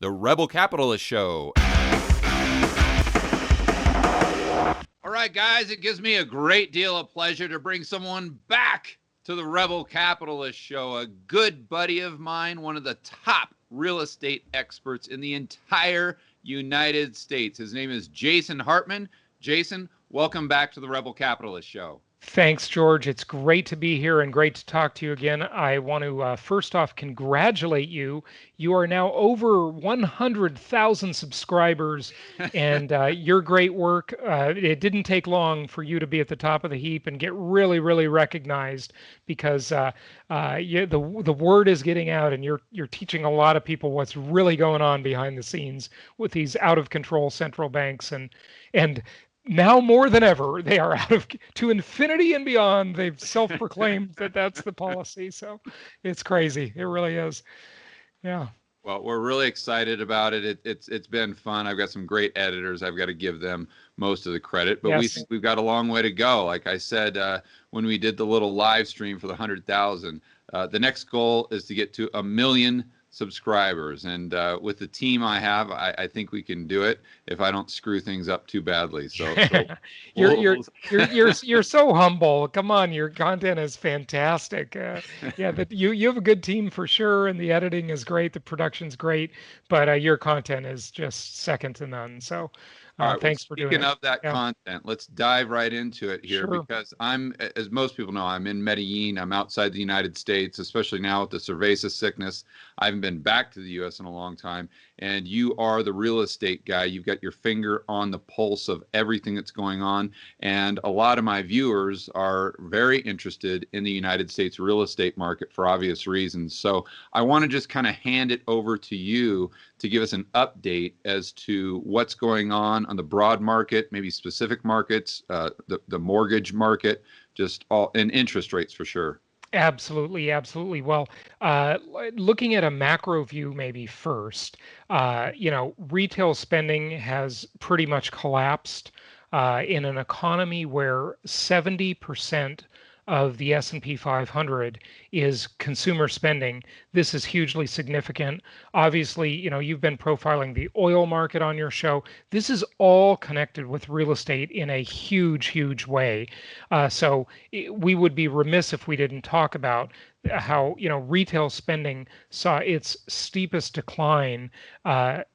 The Rebel Capitalist Show. All right, guys, it gives me a great deal of pleasure to bring someone back to the Rebel Capitalist Show, a good buddy of mine, one of the top real estate experts in the entire United States. His name is Jason Hartman. Jason, welcome back to the Rebel Capitalist Show. Thanks, George. It's great to be here and great to talk to you again. I want to first off congratulate you. You are now over 100,000 subscribers, and your great work. It didn't take long for you to be at the top of the heap and get really, really recognized because the word is getting out, and you're teaching a lot of people what's really going on behind the scenes with these out of control central banks and now more than ever, they are out of to infinity and beyond. They've self-proclaimed that that's the policy. So it's crazy. It really is. Yeah. Well, we're really excited about it. It's been fun. I've got some great editors. I've got to give them most of the credit, but we think we've got a long way to go. Like I said, when we did the little live stream for the 100,000, the next goal is to get to 1 million subscribers. And with the team I have, I think we can do it if I don't screw things up too badly. So you're so humble. Come on, your content is fantastic. You have a good team for sure, and the editing is great, the production's great, but your content is just second to none. So all right, thanks for doing it. Speaking of that content, let's dive right into it here because I'm, as most people know, I'm in Medellin. I'm outside the United States, especially now with the cerveza sickness. I haven't been back to the U.S. in a long time. And you are the real estate guy. You've got your finger on the pulse of everything that's going on. And a lot of my viewers are very interested in the United States real estate market for obvious reasons. So I want to just kind of hand it over to you to give us an update as to what's going on the broad market, maybe specific markets, the mortgage market, just all, and interest rates for sure. Absolutely, absolutely. Well, looking at a macro view, maybe first, retail spending has pretty much collapsed in an economy where 70% of the S&P 500 is consumer spending. This is hugely significant. Obviously, you've been profiling the oil market on your show. This is all connected with real estate in a huge, huge way. So we would be remiss if we didn't talk about how retail spending saw its steepest decline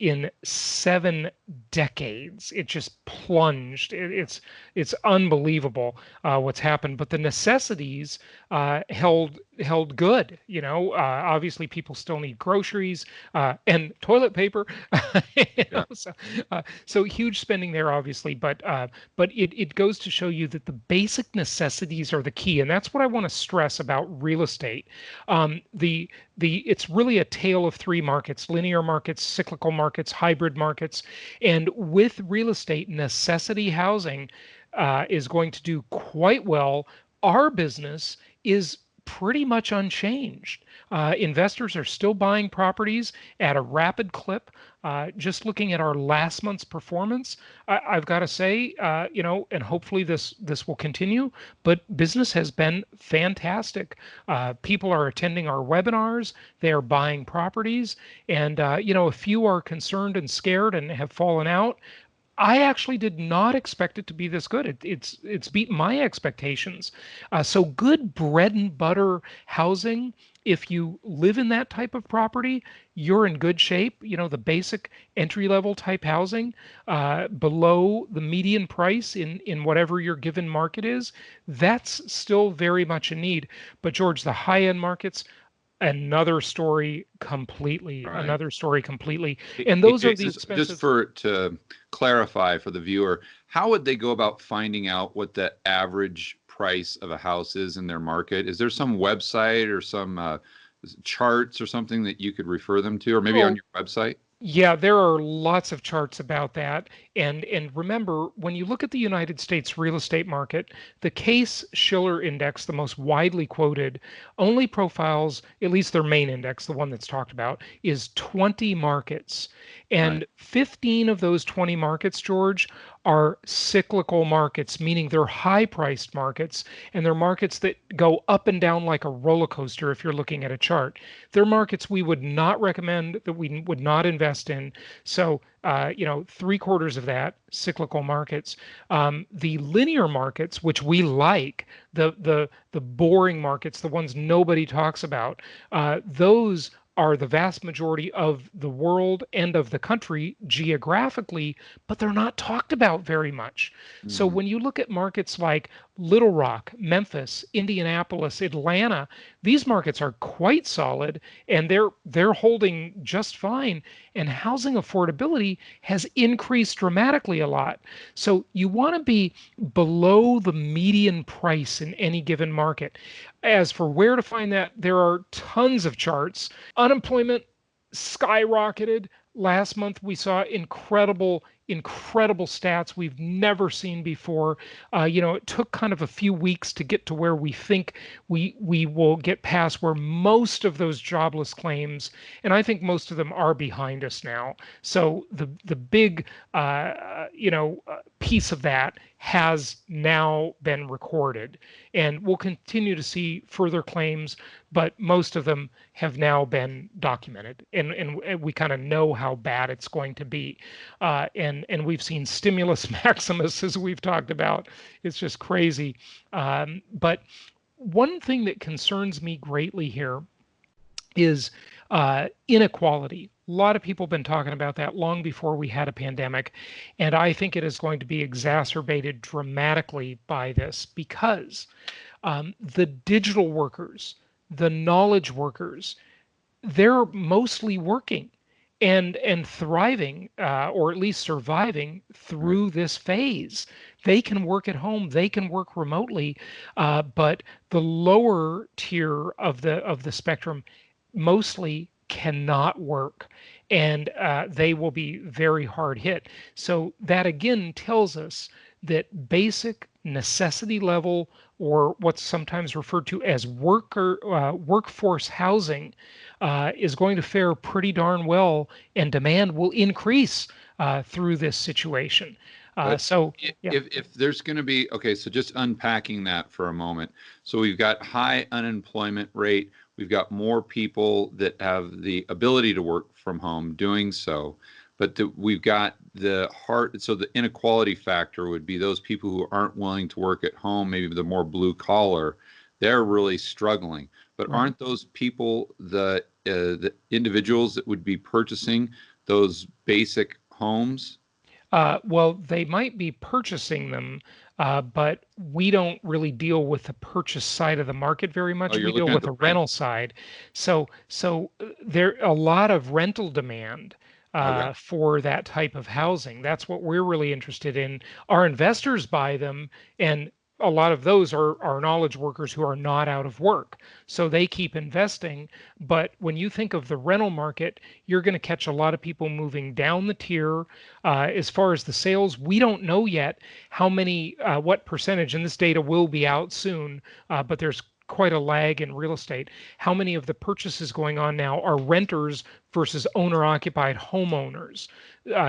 in 7 decades. It just plunged. It's unbelievable what's happened. But the necessities held good. Obviously people still need groceries and toilet paper. So huge spending there, obviously. But it goes to show you that the basic necessities are the key, and that's what I want to stress about real estate. It's really a tale of 3 markets: linear markets, cyclical markets, hybrid markets. And with real estate, necessity housing is going to do quite well. Our business is pretty much unchanged. Investors are still buying properties at a rapid clip. Just looking at our last month's performance, I've got to say, and hopefully this will continue, but business has been fantastic. People are attending our webinars, they are buying properties, and a few are concerned and scared and have fallen out. I actually did not expect it to be this good. It's beaten my expectations. So good bread and butter housing. If you live in that type of property, you're in good shape. The basic entry level type housing below the median price in whatever your given market is, that's still very much in need. But George, the high end markets, another story completely. Right. Another story completely. And those are the expensive. Just to clarify for the viewer, how would they go about finding out what the average price of a house is in their market? Is there some website or some charts or something that you could refer them to, or maybe on your website? Yeah, there are lots of charts about that. And remember, when you look at the United States real estate market, the Case-Shiller index, the most widely quoted, only profiles, at least their main index, the one that's talked about, is 20 markets. And 15 of those 20 markets, George, are cyclical markets, meaning they're high-priced markets, and they're markets that go up and down like a roller coaster if you're looking at a chart. They're markets we would not recommend, that we would not invest in. So, three-quarters of that, cyclical markets. The linear markets, which we like, the boring markets, the ones nobody talks about, those are the vast majority of the world and of the country geographically, but they're not talked about very much. So Mhm. when you look at markets like Little Rock, Memphis, Indianapolis, Atlanta, these markets are quite solid, and they're holding just fine, and housing affordability has increased dramatically a lot. So you want to be below the median price in any given market. As for where to find that, there are tons of charts. Unemployment skyrocketed. Last month, we saw incredible stats we've never seen before. It took kind of a few weeks to get to where we think we will get past where most of those jobless claims, and I think most of them are behind us now. So the big piece of that has now been recorded, and we'll continue to see further claims, but most of them have now been documented, and we kind of know how bad it's going to be. And we've seen stimulus maximus, as we've talked about. It's just crazy. But one thing that concerns me greatly here is inequality. A lot of people have been talking about that long before we had a pandemic. And I think it is going to be exacerbated dramatically by this, because the digital workers, the knowledge workers, they're mostly working and thriving, or at least surviving Right. through this phase. They can work at home, they can work remotely, but the lower tier of the spectrum mostly cannot work, and they will be very hard hit. So that again tells us that basic necessity level, or what's sometimes referred to as workforce housing, is going to fare pretty darn well, and demand will increase through this situation. But So yeah. if there's going to be, okay, so just unpacking that for a moment. So we've got high unemployment rate. We've got more people that have the ability to work from home doing so. But we've got so the inequality factor would be those people who aren't willing to work at home, maybe the more blue collar, they're really struggling. But Right. aren't those people the individuals that would be purchasing those basic homes? Well, they might be purchasing them, but we don't really deal with the purchase side of the market very Oh, much. you're We deal looking at with the the rent. rental side. So there a lot of rental demand Okay. for that type of housing. That's what we're really interested in. Our investors buy them, and a lot of those are knowledge workers who are not out of work. So they keep investing. But when you think of the rental market, you're going to catch a lot of people moving down the tier. As far as the sales, we don't know yet how many, what percentage, and this data will be out soon, but there's quite a lag in real estate. How many of the purchases going on now are renters versus owner-occupied homeowners?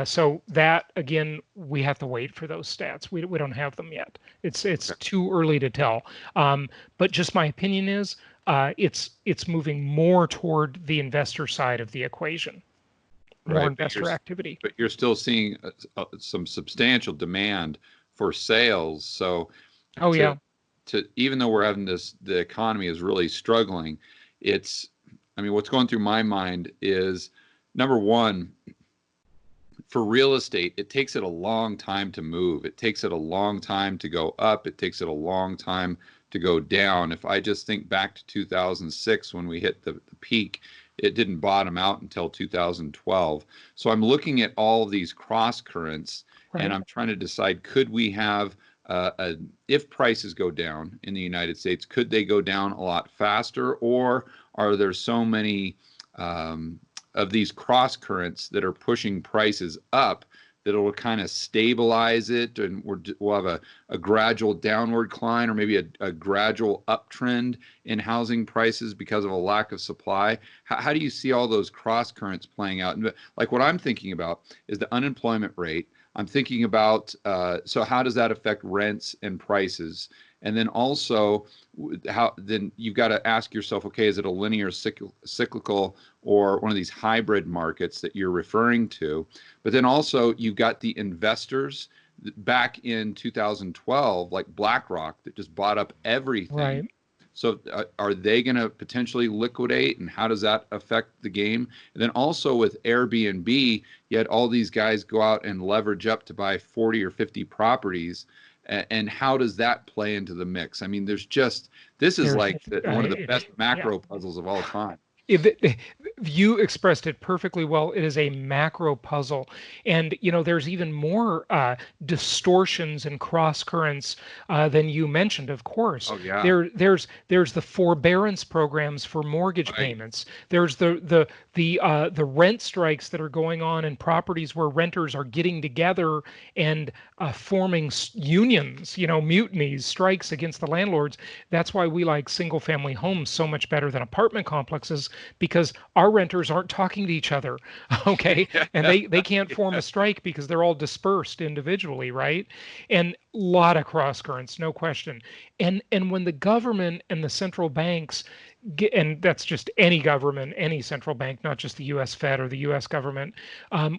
So that again, we have to wait for those stats. We don't have them yet. It's Okay. too early to tell. But just my opinion is, it's moving more toward the investor side of the equation, more Right. investor activity. But you're still seeing some substantial demand for sales. So Oh to yeah. even though we're having the economy is really struggling, it's, I mean, what's going through my mind is, number one, for real estate, it takes it a long time to move. It takes it a long time to go up. It takes it a long time to go down. If I just think back to 2006 when we hit the peak, it didn't bottom out until 2012. So I'm looking at all of these cross currents, and Right. I'm trying to decide, could we have if prices go down in the United States, could they go down a lot faster, or are there so many of these cross currents that are pushing prices up that it'll kind of stabilize it, and we'll have a gradual downward climb, or maybe a gradual uptrend in housing prices because of a lack of supply? How do you see all those cross currents playing out? And like what I'm thinking about is the unemployment rate. I'm thinking about, so how does that affect rents and prices? And then also, how then you've got to ask yourself, okay, is it a linear cyclical or one of these hybrid markets that you're referring to? But then also you've got the investors back in 2012, like BlackRock, that just bought up everything. Right. So are they going to potentially liquidate, and how does that affect the game? And then also with Airbnb, you had all these guys go out and leverage up to buy 40 or 50 properties. And how does that play into the mix? I mean, this is like one of the best macro puzzles of all time. You expressed it perfectly well. It is a macro puzzle. And, there's even more distortions and cross currents than you mentioned, of course. Oh, yeah. There's the forbearance programs for mortgage payments. There's the rent strikes that are going on in properties where renters are getting together and forming unions, mutinies, strikes against the landlords. That's why we like single family homes so much better than apartment complexes, because our renters aren't talking to each other, okay? And they can't form a strike because they're all dispersed individually, right? And a lot of cross currents, no question. And when the government and the central banks and that's just any government, any central bank, not just the U.S. Fed or the U.S. government,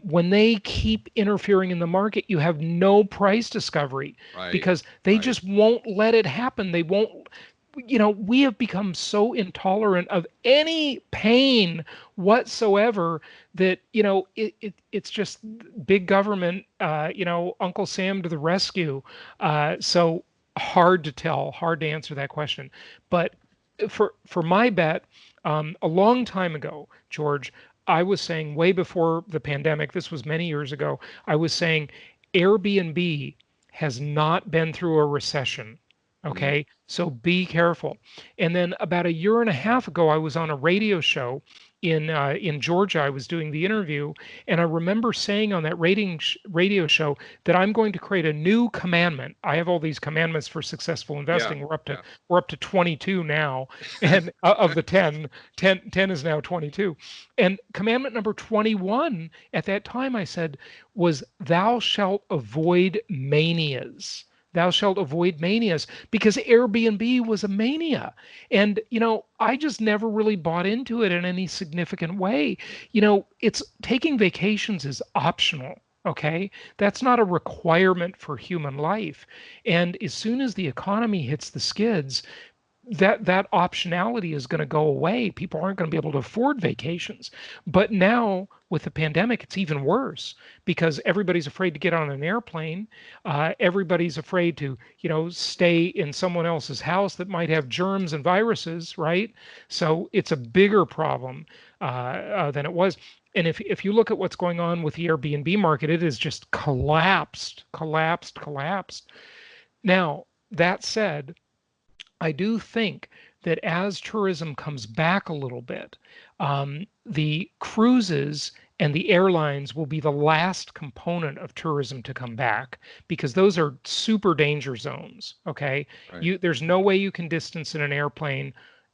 when they keep interfering in the market, you have no price discovery, because they just won't let it happen. They won't. We have become so intolerant of any pain whatsoever that, it's just big government, Uncle Sam to the rescue. So hard to answer that question. But for my bet, a long time ago, George, I was saying, way before the pandemic, this was many years ago, I was saying Airbnb has not been through a recession. Okay. So be careful. And then about a year and a half ago, I was on a radio show in Georgia. I was doing the interview, and I remember saying on that radio show that I'm going to create a new commandment. I have all these commandments for successful investing. We're up to 22 now, and of the 10 is now 22. And commandment number 21 at that time, I said, was thou shalt avoid manias. Thou shalt avoid manias, because Airbnb was a mania. And, I just never really bought into it in any significant way. It's taking vacations is optional. Okay. That's not a requirement for human life. And as soon as the economy hits the skids, that optionality is going to go away. People aren't going to be able to afford vacations. But now with the pandemic, it's even worse, because everybody's afraid to get on an airplane. Everybody's afraid to, stay in someone else's house that might have germs and viruses, right? So it's a bigger problem than it was. And if you look at what's going on with the Airbnb market, it has just collapsed. Now, that said, I do think that as tourism comes back a little bit, the cruises and the airlines will be the last component of tourism to come back, because those are super danger zones. Okay. There's no way you can distance in an airplane,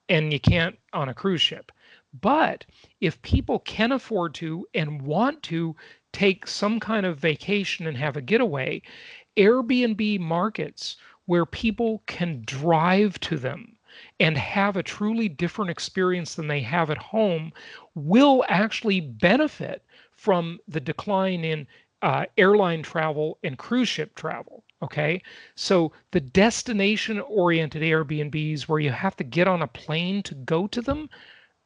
and you can't on a cruise ship. But if people can afford to and want to take some kind of vacation and have a getaway, Airbnb markets where people can drive to them and have a truly different experience than they have at home will actually benefit from the decline in airline travel and cruise ship travel. Okay. So the destination oriented Airbnbs where you have to get on a plane to go to them,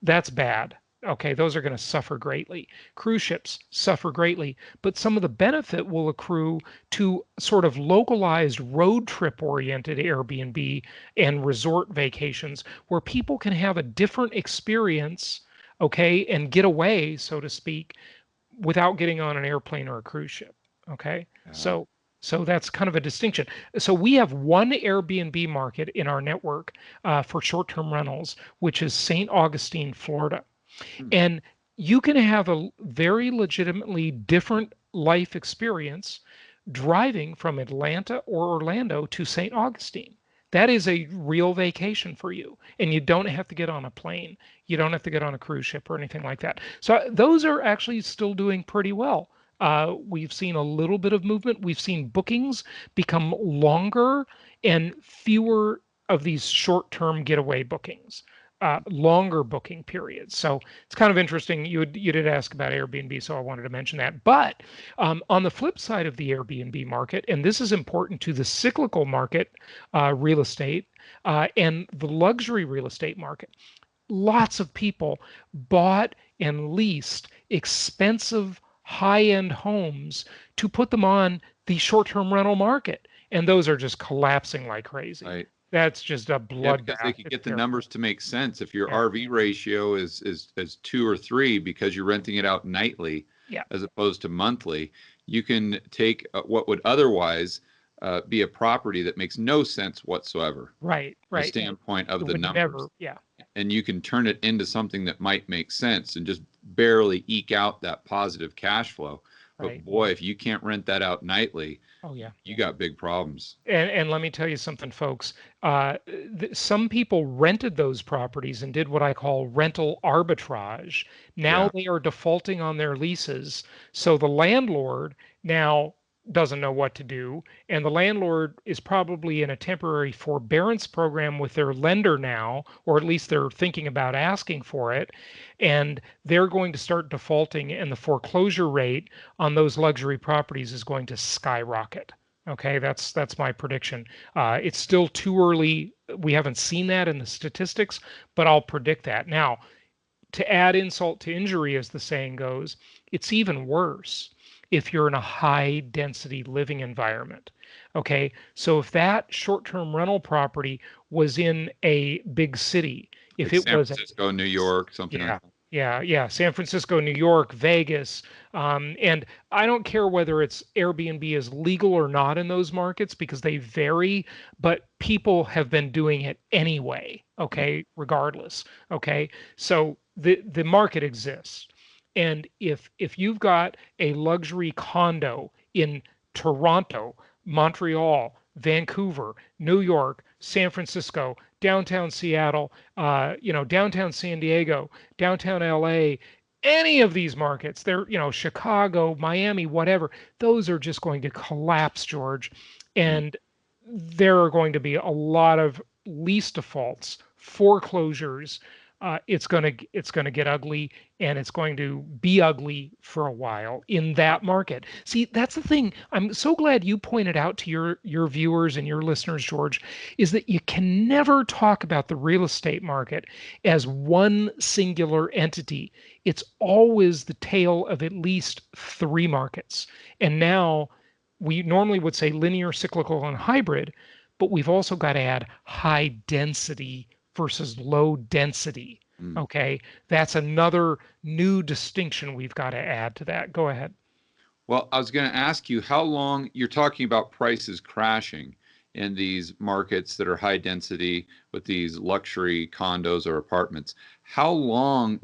that's bad. Okay, those are going to suffer greatly. Cruise ships suffer greatly, but some of the benefit will accrue to sort of localized road trip oriented Airbnb and resort vacations where people can have a different experience, okay, and get away, so to speak, without getting on an airplane or a cruise ship. Okay, so that's kind of a distinction. So we have one Airbnb market in our network for short-term rentals, which is St. Augustine, Florida. And you can have a very legitimately different life experience driving from Atlanta or Orlando to St. Augustine. That is a real vacation for you. And you don't have to get on a plane. You don't have to get on a cruise ship or anything like that. So those are actually still doing pretty well. We've seen a little bit of movement. We've seen bookings become longer and fewer of these short-term getaway bookings, longer booking periods. So it's kind of interesting. You did ask about Airbnb, so I wanted to mention that. But on the flip side of the Airbnb market, and this is important to the cyclical market, real estate, and the luxury real estate market, lots of people bought and leased expensive high-end homes to put them on the short-term rental market, and those are just collapsing like crazy. Right. That's just a Yeah, bloodbath. because they could get the numbers to make sense. If your Yeah. RV ratio is 2 or 3 because you're renting it out nightly, Yeah. as opposed to monthly, you can take what would otherwise be a property that makes no sense whatsoever Right. from the Right. standpoint of It the would numbers. never. Yeah. And you can turn it into something that might make sense and just barely eke out that positive cash flow. But Right. boy, if you can't rent that out nightly, Oh yeah. you got big problems. And let me tell you something, folks. Some people rented those properties and did what I call rental arbitrage. Now Yeah. they are defaulting on their leases. So the landlord now doesn't know what to do. And the landlord is probably in a temporary forbearance program with their lender now, or at least they're thinking about asking for it. And they're going to start defaulting, and the foreclosure rate on those luxury properties is going to skyrocket. Okay, that's my prediction. It's still too early. We haven't seen that in the statistics, but I'll predict that. Now, to add insult to injury, as the saying goes, it's even worse if you're in a high density living environment. Okay, so if that short-term rental property was in a big city, if Like it San was Francisco, New York, something like yeah, that. yeah. San Francisco, New York, Vegas. And I don't care whether it's Airbnb is legal or not in those markets because they vary, but people have been doing it anyway, okay, regardless. Okay. So the market exists. And if you've got a luxury condo in Toronto, Montreal, Vancouver, New York, San Francisco, downtown Seattle, downtown San Diego, downtown LA, any of these markets, they're, Chicago, Miami, whatever, those are just going to collapse, George. And there are going to be a lot of lease defaults, foreclosures. It's going to get ugly, and it's going to be ugly for a while in that market. See, that's the thing. I'm so glad you pointed out to your viewers and your listeners, George, is that you can never talk about the real estate market as one singular entity. It's always the tale of at least three markets. And now we normally would say linear, cyclical, and hybrid, but we've also got to add high density versus low density. Mm. Okay, that's another new distinction we've got to add to that. Go ahead. Well, I was going to ask you how long you're talking about prices crashing in these markets that are high density with these luxury condos or apartments. How long,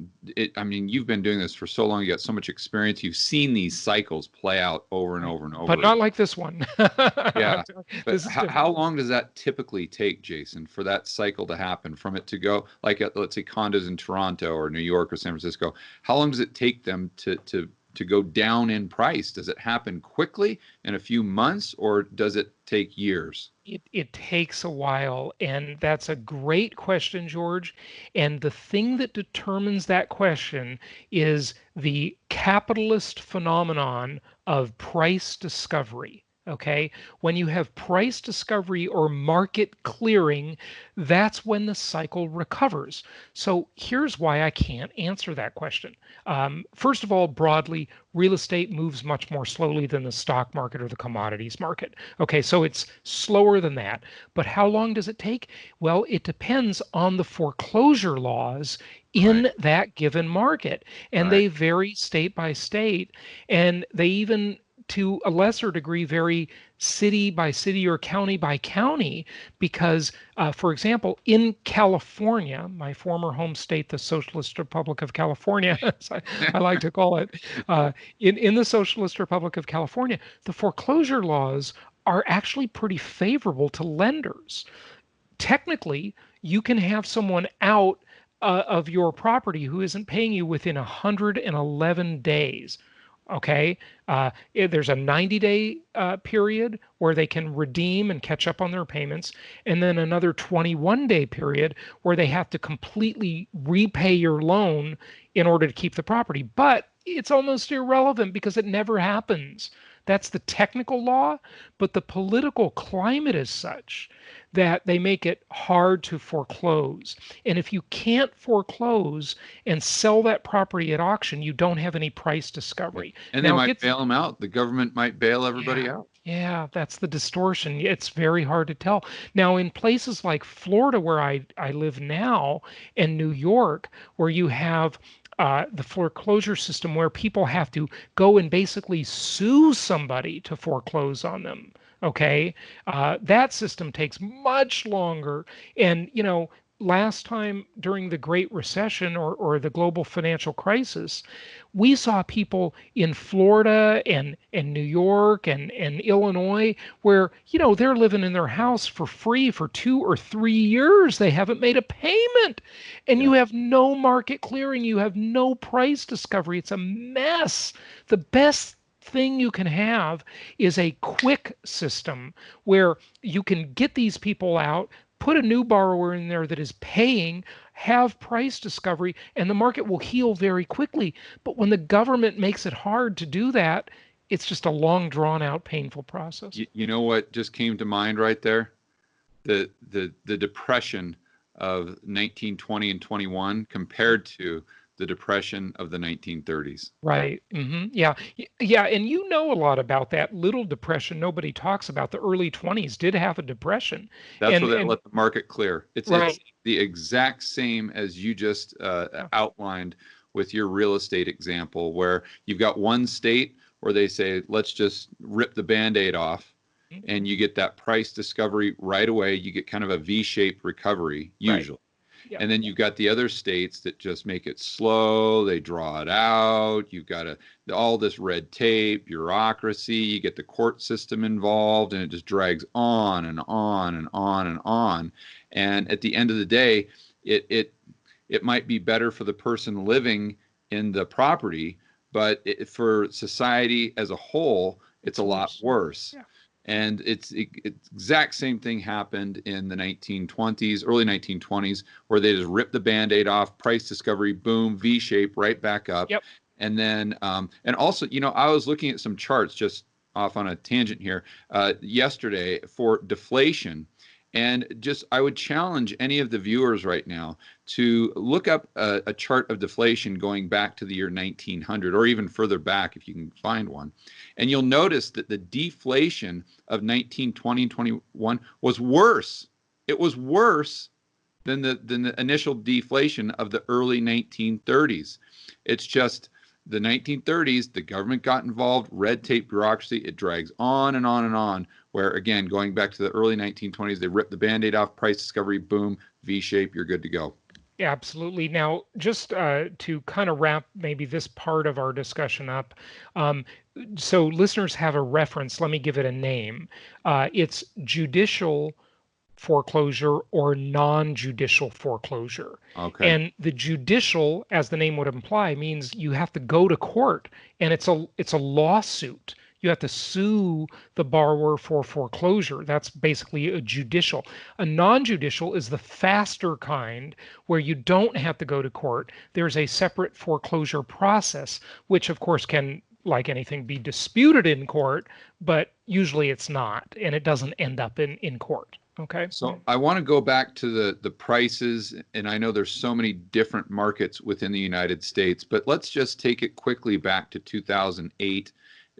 I mean, you've been doing this for so long, you got so much experience, you've seen these cycles play out over and over and over. But not like this one. Yeah. But This is how long does that typically take, Jason, for that cycle to happen, from it to go, like, let's say condos in Toronto or New York or San Francisco? How long does it take them to go down in price? Does it happen quickly in a few months, or does it take years? It takes a while, and that's a great question, George. And the thing that determines that question is the capitalist phenomenon of price discovery. Okay, when you have price discovery or market clearing, that's when the cycle recovers. So here's why I can't answer that question. First of all, broadly, real estate moves much more slowly than the stock market or the commodities market. Okay, so it's slower than that. But how long does it take? Well, it depends on the foreclosure laws in that given market. And they vary state by state. And they even to a lesser degree, vary city by city or county by county, because, for example, in California, my former home state, the Socialist Republic of California, as I like to call it, in the Socialist Republic of California, the foreclosure laws are actually pretty favorable to lenders. Technically, you can have someone out of your property who isn't paying you within 111 days. Okay. There's a 90-day period where they can redeem and catch up on their payments, and then another 21-day period where they have to completely repay your loan in order to keep the property. But it's almost irrelevant because it never happens. That's the technical law, but the political climate is such that they make it hard to foreclose. And if you can't foreclose and sell that property at auction, you don't have any price discovery. And they might bail them out. The government might bail everybody out. Yeah, that's the distortion. It's very hard to tell. Now, in places like Florida, where I live now, and New York, where you have the foreclosure system where people have to go and basically sue somebody to foreclose on them. Okay. That system takes much longer. And, last time during the Great Recession or the global financial crisis, we saw people in Florida and New York and Illinois where, they're living in their house for free for 2 or 3 years. They haven't made a payment. And you have no market clearing. You have no price discovery. It's a mess. The best thing you can have is a quick system where you can get these people out, put a new borrower in there that is paying, have price discovery, and the market will heal very quickly. But when the government makes it hard to do that, it's just a long, drawn out, painful process. You know what just came to mind right there? The depression of 1920 and 21 compared to the depression of the 1930s. Right. Yeah. Yeah. And a lot about that little depression nobody talks about. The early 20s did have a depression. That's where they let the market clear. It's the exact same as you just outlined with your real estate example, where you've got one state where they say, let's just rip the Band-Aid off. And you get that price discovery right away. You get kind of a V-shaped recovery, usually. Right. Yeah. And then you've got the other states that just make it slow. They draw it out. You've got all this red tape, bureaucracy. You get the court system involved, and it just drags on and on and on and on. And at the end of the day, it might be better for the person living in the property, but for society as a whole, it's a lot worse. Yeah. And it's exact same thing happened in the 1920s, early 1920s, where they just ripped the Band-Aid off, price discovery, boom, V-shape, right back up. Yep. And then, and also, I was looking at some charts just off on a tangent here yesterday for deflation. And I would challenge any of the viewers right now to look up a chart of deflation going back to the year 1900 or even further back if you can find one. And you'll notice that the deflation of 1920 and 21 was worse. It was worse than the initial deflation of the early 1930s. It's just the 1930s, the government got involved, red tape, bureaucracy, it drags on and on and on, where, again, going back to the early 1920s, they ripped the Band-Aid off, price discovery, boom, V-shape, you're good to go. Yeah, absolutely. Now, just to kind of wrap maybe this part of our discussion up, so listeners have a reference. Let me give it a name. It's judicial foreclosure or non-judicial foreclosure. Okay. And the judicial, as the name would imply, means you have to go to court, and it's a lawsuit. You have to sue the borrower for foreclosure. That's basically a judicial. A non-judicial is the faster kind where you don't have to go to court. There's a separate foreclosure process, which of course can, like anything, be disputed in court, but usually it's not, and it doesn't end up in court. Okay. So I want to go back to the prices, and I know there's so many different markets within the United States, but let's just take it quickly back to 2008,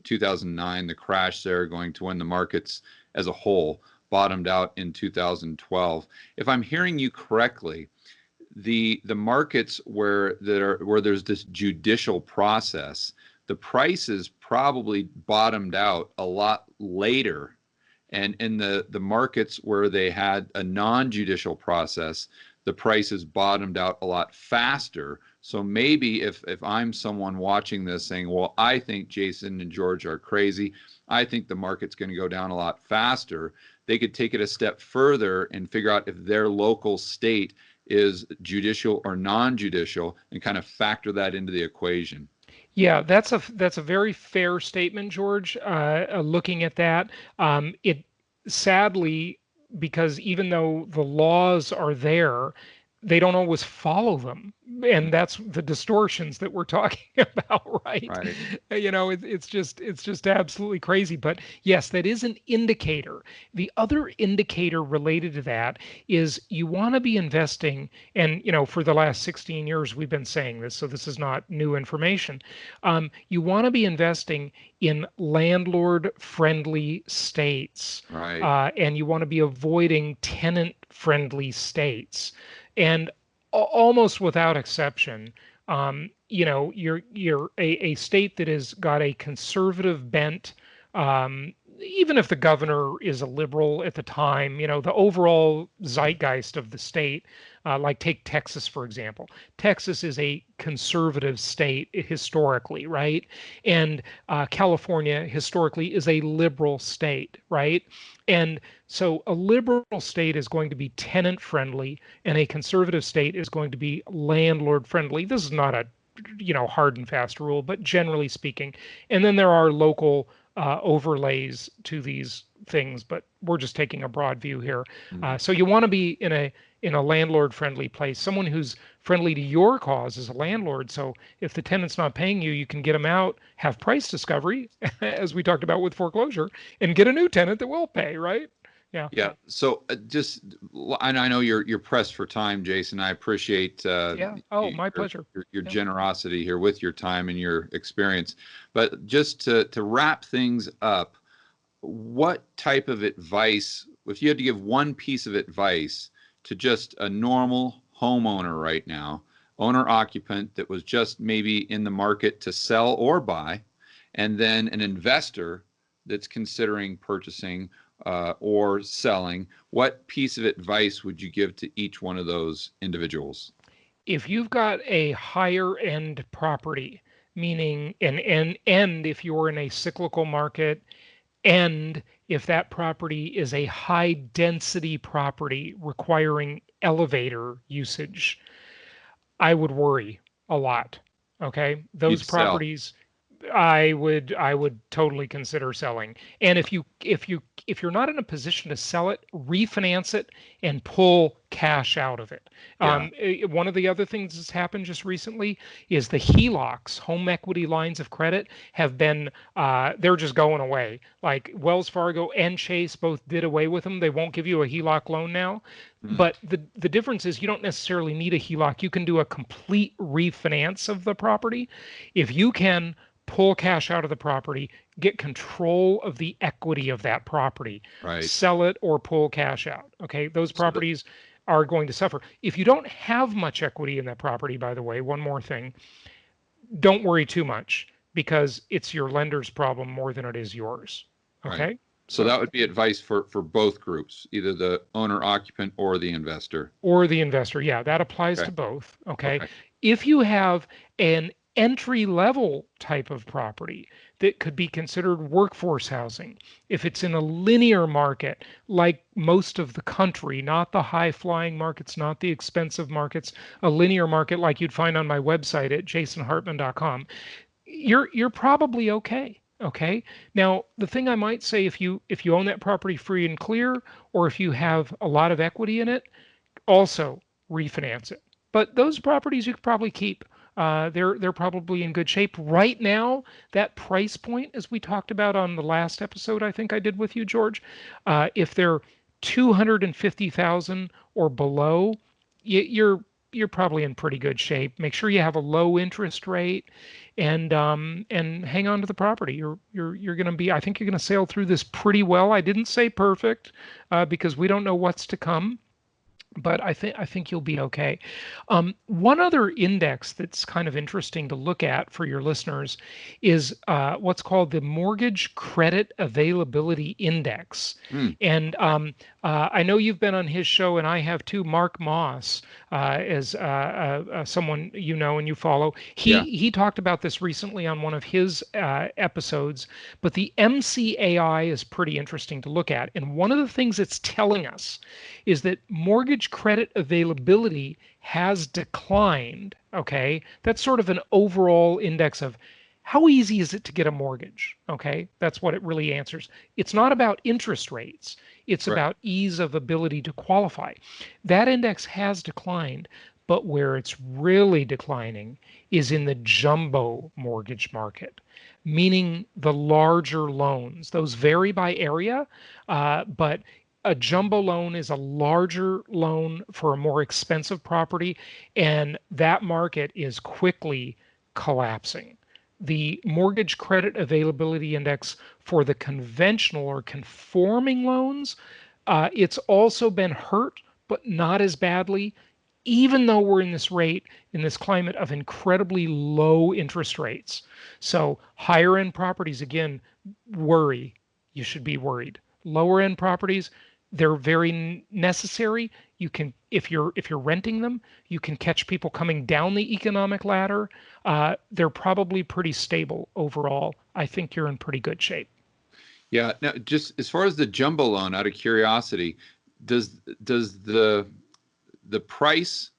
2009, the crash there, going to when the markets as a whole bottomed out in 2012. If I'm hearing you correctly, the markets where there's this judicial process, the prices probably bottomed out a lot later. And in the markets where they had a non-judicial process, the prices bottomed out a lot faster. So maybe if I'm someone watching this saying, well, I think Jason and George are crazy, I think the market's going to go down a lot faster, they could take it a step further and figure out if their local state is judicial or non-judicial and kind of factor that into the equation. Yeah, that's a very fair statement, George. Looking at that, it sadly, because even though the laws are there, they don't always follow them, and that's the distortions that we're talking about, right? Right. It's just absolutely crazy. But yes, that is an indicator. The other indicator related to that is you want to be investing, and for the last 16 years we've been saying this, so this is not new information. You want to be investing in landlord-friendly states, Right. and you want to be avoiding tenant-friendly states. And almost without exception, you're a state that has got a conservative bent. Even if the governor is a liberal at the time, the overall zeitgeist of the state, like take Texas, for example. Texas is a conservative state historically, right? And California historically is a liberal state, right? And so a liberal state is going to be tenant friendly and a conservative state is going to be landlord friendly. This is not a hard and fast rule, but generally speaking. And then there are local overlays to these things, but we're just taking a broad view here. So you want to be in a landlord friendly place, someone who's friendly to your cause as a landlord. So if the tenant's not paying you, you can get them out, have price discovery, as we talked about with foreclosure, and get a new tenant that will pay, right? Yeah. Yeah. So and I know you're pressed for time, Jason. I appreciate Yeah. Oh, my pleasure. Your Yeah. generosity here with your time and your experience. But just to wrap things up, what type of advice, if you had to give one piece of advice to just a normal homeowner right now, owner occupant that was just maybe in the market to sell or buy, and then an investor that's considering purchasing or selling, what piece of advice would you give to each one of those individuals? If you've got a higher end property, meaning and if you're in a cyclical market, and if that property is a high density property requiring elevator usage, I would worry a lot. Okay. You'd Those sell. properties I would totally consider selling. And if you're not in a position to sell it, refinance it and pull cash out of it. Yeah. One of the other things that's happened just recently is the HELOCs, home equity lines of credit, have been they're just going away. Like Wells Fargo and Chase both did away with them. They won't give you a HELOC loan now. Mm. But the difference is you don't necessarily need a HELOC. You can do a complete refinance of the property. If you can pull cash out of the property, get control of the equity of that property, Right. sell it or pull cash out. Okay, those So that, properties are going to suffer. If you don't have much equity in that property, by the way, one more thing, don't worry too much because it's your lender's problem more than it is yours. right. Okay, So so that would be advice for both groups, either the owner occupant or the investor. or the investor. Yeah, that applies Okay. to both. Okay, Okay. if you have an entry level type of property that could be considered workforce housing, if it's in a linear market like most of the country, not the high flying markets, not the expensive markets, a linear market like you'd find on my website at jasonhartman.com, you're probably okay. Okay. Now, the thing I might say, if you own that property free and clear, or if you have a lot of equity in it, also refinance it. But those properties you could probably keep. They're probably in good shape right now. That price point, as we talked about on the last episode, I think I did with you, George, if they're 250,000 or below, you're probably in pretty good shape. Make sure you have a low interest rate, and hang on to the property. You're going to be. I think you're going to sail through this pretty well. I didn't say perfect, because we don't know what's to come. but I think you'll be okay. One other index that's kind of interesting to look at for your listeners is what's called the Mortgage Credit Availability Index. Hmm. And I know you've been on his show, and I have too. Mark Moss is someone you know and you follow. Yeah. He talked about this recently on one of his episodes. But the MCAI is pretty interesting to look at, and one of the things it's telling us is that mortgage credit availability has declined. Okay. That's sort of an overall index of how easy is it to get a mortgage? Okay. That's what it really answers. It's not about interest rates, it's Right. about ease of ability to qualify. That index has declined. But where it's really declining is in the jumbo mortgage market, meaning the larger loans. Those vary by area, but a jumbo loan is a larger loan for a more expensive property, and that market is quickly collapsing. The mortgage credit availability index for the conventional or conforming loans, it's also been hurt, but not as badly, even though we're in this climate of incredibly low interest rates. So higher end properties, again, worry. You should be worried. Lower end properties, they're very necessary. You can, if you're renting them, you can catch people coming down the economic ladder. They're probably pretty stable overall. I think you're in pretty good shape. Yeah. Now, just as far as the jumbo loan, out of curiosity, does the price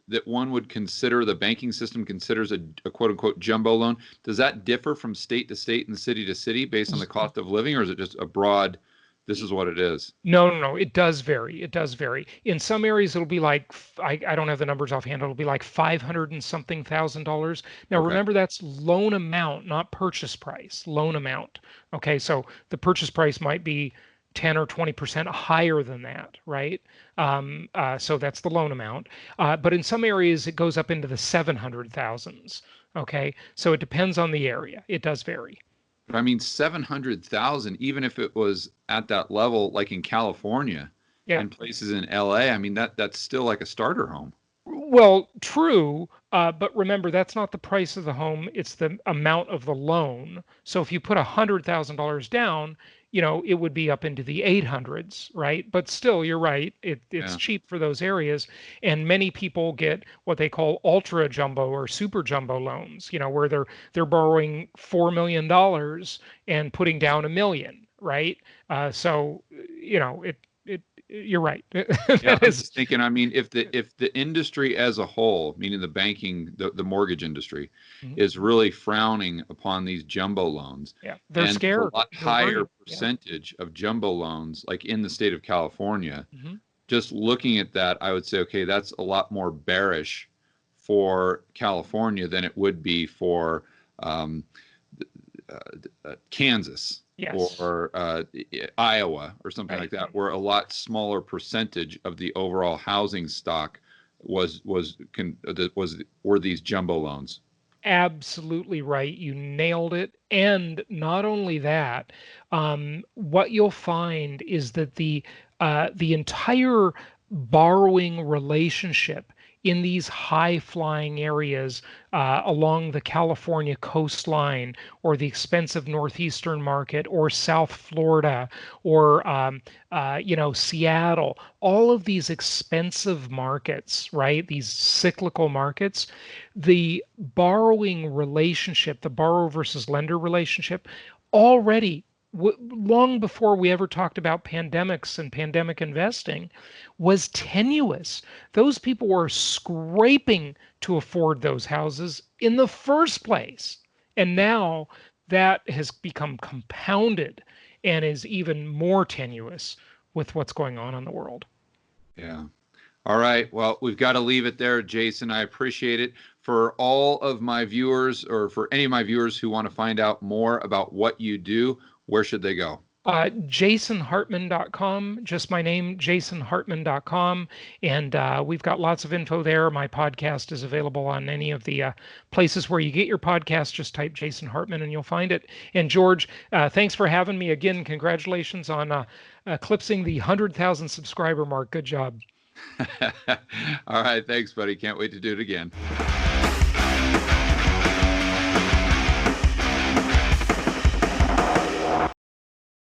that one would consider, the banking system considers a quote unquote jumbo loan, does that differ from state to state and city to city based on the cost of living, or is it just a broad, this is what it is? No, no, no. It does vary. It does vary. In some areas, it'll be like I don't have the numbers offhand. It'll be like 500 and something $1,000. Now, Okay. remember that's loan amount, not purchase price. Loan amount. Okay, so the purchase price might be 10 or 20% higher than that, right? So that's the loan amount. But in some areas, it goes up into the 700,000s. Okay, so it depends on the area. It does vary. But I mean, 700,000, even if it was at that level, like in California Yeah. and places in LA, I mean, that's still like a starter home. Well, true, but remember that's not the price of the home, it's the amount of the loan. So if you put $100,000 down, it would be up into the 800s, right? But still, you're right, it's Yeah. cheap for those areas. And many people get what they call ultra jumbo or super jumbo loans, where they're borrowing $4 million and putting down $1 million, right? So, you're right. Yeah, That I'm is. just thinking, I mean, if the industry as a whole, meaning the banking, the mortgage industry, Mhm. is really frowning upon these jumbo loans, Yeah, they're and there's a scared. lot They're higher worried. Yeah. percentage of jumbo loans, like in the state of California, Mhm. just looking at that, I would say, okay, that's a lot more bearish for California than it would be for um, Kansas Yes, or Iowa or something right. like that, where a lot smaller percentage of the overall housing stock were these jumbo loans. Absolutely right. You nailed it. And not only that, what you'll find is that the entire borrowing relationship in these high flying areas along the California coastline or the expensive northeastern market or South Florida or Seattle, all of these expensive markets, right? These cyclical markets, the borrowing relationship, the borrower versus lender relationship, already long before we ever talked about pandemics and pandemic investing, was tenuous. Those people were scraping to afford those houses in the first place. And now that has become compounded and is even more tenuous with what's going on in the world. Yeah. All right. Well, we've got to leave it there, Jason. I appreciate it. For all of my viewers, or for any of my viewers who want to find out more about what you do, where should they go? JasonHartman.com, just my name, JasonHartman.com. And we've got lots of info there. My podcast is available on any of the places where you get your podcast. Just type Jason Hartman and you'll find it. And George, thanks for having me again. Congratulations on eclipsing the 100,000 subscriber mark. Good job. All right. Thanks, buddy. Can't wait to do it again.